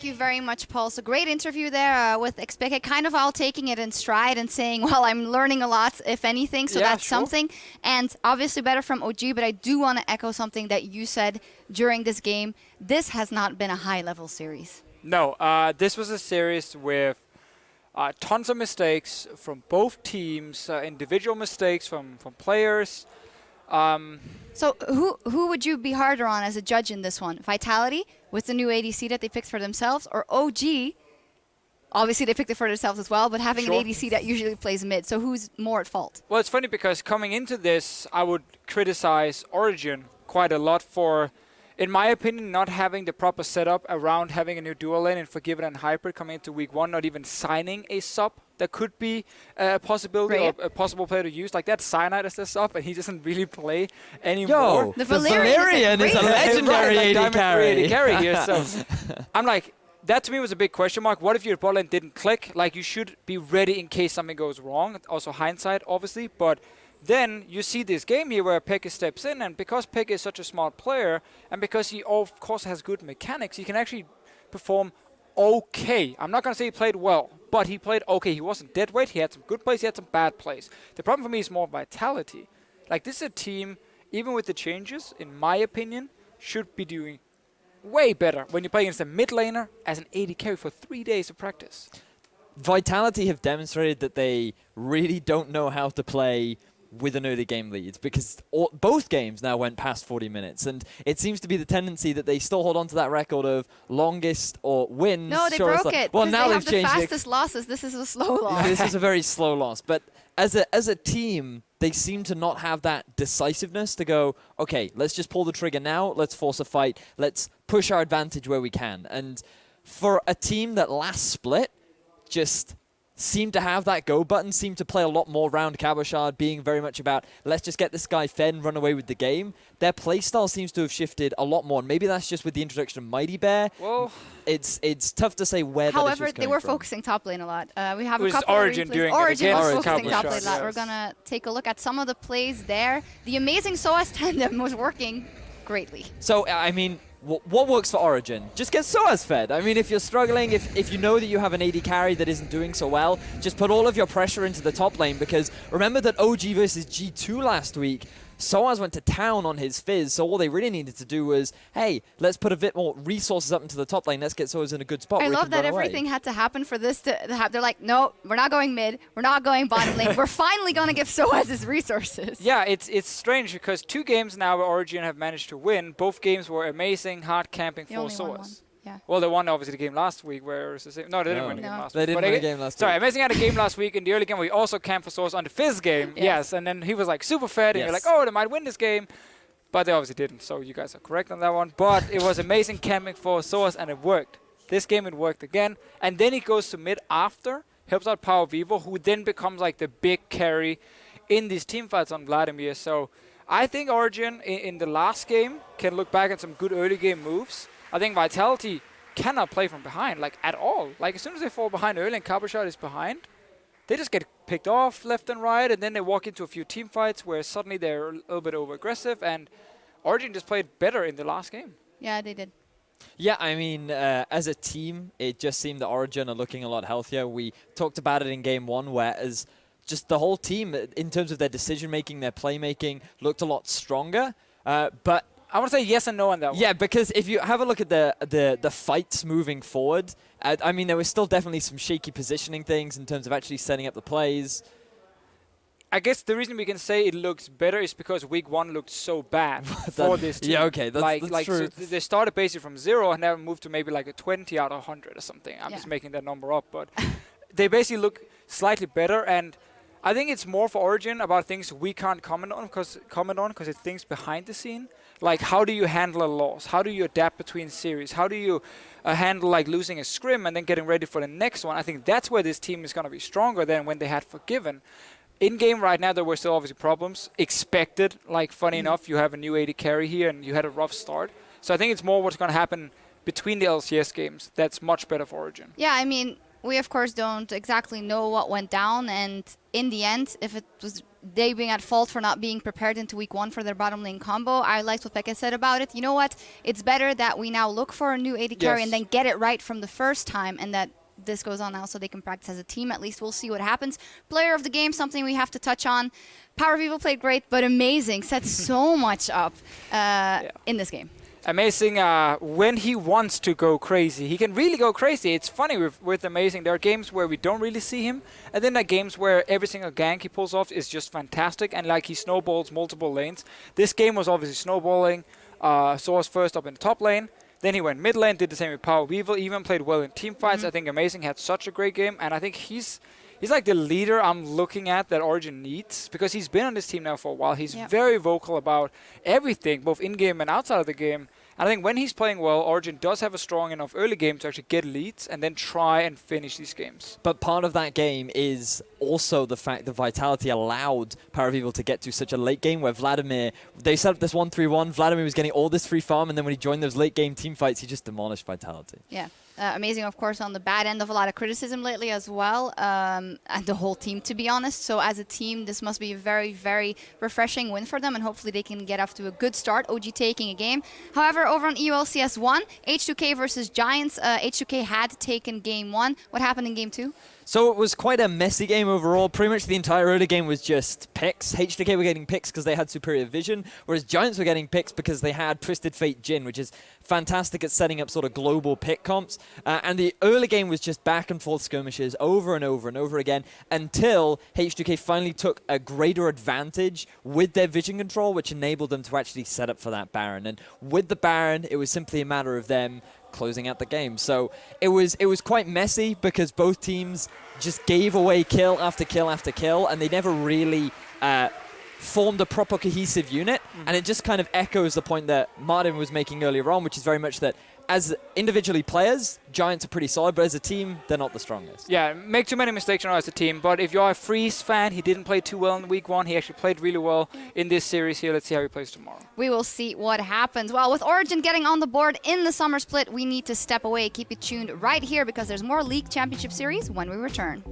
Thank you very much, Paul. So great interview there with Expected, kind of all taking it in stride and saying, well, I'm learning a lot, if anything, so that's something. And obviously better from OG, but I do want to echo something that you said during this game. This has not been a high-level series. No, this was a series with tons of mistakes from both teams, individual mistakes from players. So who would you be harder on as a judge in this one? Vitality with the new ADC that they picked for themselves, or OG? Obviously, they picked it for themselves as well, but having an ADC that usually plays mid. So who's more at fault? Well, it's funny because coming into this, I would criticize Origen quite a lot for, in my opinion, not having the proper setup around having a new dual lane in Forgiven and Hybrid coming into week 1, not even signing a sub that could be a possibility or a possible player to use. Like that Cyanide as the sub, and he doesn't really play anymore. Yo, the Valerian is a legendary AD carry here. So I'm like, that to me was a big question mark. What if your bot lane didn't click? Like, you should be ready in case something goes wrong. Also hindsight, obviously, but then you see this game here where Pekka steps in, and because Pekka is such a smart player, and because he of course has good mechanics, he can actually perform okay. I'm not going to say he played well, but he played okay. He wasn't dead weight. He had some good plays. He had some bad plays. The problem for me is more Vitality. Like, this is a team, even with the changes, in my opinion, should be doing way better when you play against a mid laner as an AD carry for 3 days of practice. Vitality have demonstrated that they really don't know how to play with an early game lead, because both games now went past 40 minutes, and it seems to be the tendency that they still hold on to that record of longest or wins. No, they broke it. Well, now they they've have changed the fastest losses. This is a slow loss. This is a very slow loss, but as a team, they seem to not have that decisiveness to go, okay, let's just pull the trigger now, let's force a fight, let's push our advantage where we can. And for a team that last split just seemed to have that go button, seemed to play a lot more round Cabochard, being very much about, let's just get this guy fed and run away with the game. Their playstyle seems to have shifted a lot more, and maybe that's just with the introduction of Mighty Bear. Well, it's tough to say where However, that is they were from. focusing top lane a lot. We have It a was couple Origen of doing it Origen against was focusing top lane a Cabochard, lot. We're going to take a look at some of the plays there. The amazing SOAS tandem was working greatly. So, I mean, what works for Origen? Just get SOAS fed. I mean, if you're struggling, if you know that you have an AD carry that isn't doing so well, just put all of your pressure into the top lane, because remember that OG versus G2 last week, SOAS went to town on his Fizz, so all they really needed to do was, hey, let's put a bit more resources up into the top lane, let's get SOAS in a good spot. I love that everything had to happen for this to happen. They're like, no, we're not going mid, we're not going bottom lane, we're finally going to give SOAS his resources. Yeah, it's strange because 2 games now where Origen have managed to win. Both games were amazing, hard camping for SOAS. Yeah. Well, they won obviously the game last week where it was the same. No, they didn't win the game last week. They didn't win the game last week. Sorry, Amazing had a game last week. In the early game, we also camped for SOAS on the Fizz game. Yes, and then he was like super fed, and you're like, oh, they might win this game. But they obviously didn't, so you guys are correct on that one. But it was amazing camping for SOAS, and it worked. This game, it worked again. And then he goes to mid after, helps out Power Vivo, who then becomes like the big carry in these team fights on Vladimir. So I think Origen in the last game can look back at some good early game moves. I think Vitality cannot play from behind, like, at all. Like, as soon as they fall behind early and Cabochard is behind, they just get picked off left and right, and then they walk into a few team fights where suddenly they're a little bit over-aggressive, and Origen just played better in the last game. Yeah, they did. Yeah, I mean, as a team, it just seemed that Origen are looking a lot healthier. We talked about it in Game 1, where as just the whole team, in terms of their decision-making, their playmaking, looked a lot stronger, but I want to say yes and no on that one. Yeah, because if you have a look at the fights moving forward, I mean, there was still definitely some shaky positioning things in terms of actually setting up the plays. I guess the reason we can say it looks better is because week 1 looked so bad for this team. Yeah, okay, that's true. So they started basically from 0 and now moved to maybe like a 20 out of 100 or something. I'm just making that number up, but they basically look slightly better, and I think it's more for Origen about things we can't comment on because it's things behind the scene. Like, how do you handle a loss? How do you adapt between series? How do you handle like losing a scrim and then getting ready for the next one? I think that's where this team is going to be stronger than when they had Forgiven. In game right now, there were still obviously problems. Expected, like, funny enough, you have a new AD carry here and you had a rough start. So I think it's more what's going to happen between the LCS games that's much better for Origen. Yeah, I mean, We, of course, don't exactly know what went down, and in the end, if it was they being at fault for not being prepared into week 1 for their bottom lane combo, I liked what Pekka said about it. You know what? It's better that we now look for a new AD carry and then get it right from the first time, and that this goes on now so they can practice as a team. At least we'll see what happens. Player of the game, something we have to touch on. Power of Evil played great, but amazing. Set so much up in this game. Amazing when he wants to go crazy. He can really go crazy. It's funny with Amazing. There are games where we don't really see him, and then there are games where every single gank he pulls off is just fantastic, and like he snowballs multiple lanes. This game was obviously snowballing. Source first up in the top lane. Then he went mid lane, did the same with Power of Evil, even played well in team fights. I think Amazing had such a great game, and I think he's like the leader I'm looking at that Origen needs, because he's been on this team now for a while. He's very vocal about everything, both in-game and outside of the game. And I think when he's playing well, Origen does have a strong enough early game to actually get leads and then try and finish these games. But part of that game is also the fact that Vitality allowed Power of Evil to get to such a late game where Vladimir, they set up this 1-3-1, Vladimir was getting all this free farm, and then when he joined those late game team fights, he just demolished Vitality. Yeah. Amazing, of course, on the bad end of a lot of criticism lately as well, and the whole team, to be honest. So as a team, this must be a very, very refreshing win for them, and hopefully they can get off to a good start, OG taking a game. However, over on EU LCS 1, H2K versus Giants, H2K had taken game 1. What happened in game 2? So it was quite a messy game overall. Pretty much the entire early game was just picks. H2K were getting picks because they had superior vision, whereas Giants were getting picks because they had Twisted Fate Jhin, which is fantastic at setting up sort of global pick comps. And the early game was just back and forth skirmishes over and over and over again until H2K finally took a greater advantage with their vision control, which enabled them to actually set up for that Baron. And with the Baron, it was simply a matter of them closing out the game. So it was quite messy because both teams just gave away kill after kill after kill, and they never really formed a proper cohesive unit. And it just kind of echoes the point that Martin was making earlier on, which is very much that as individually players, Giants are pretty solid, but as a team, they're not the strongest. Yeah, make too many mistakes as a team, but if you're a Freeze fan, he didn't play too well in week 1. He actually played really well in this series here. Let's see how he plays tomorrow. We will see what happens. Well, with Origen getting on the board in the summer split, we need to step away. Keep it tuned right here because there's more League Championship Series when we return.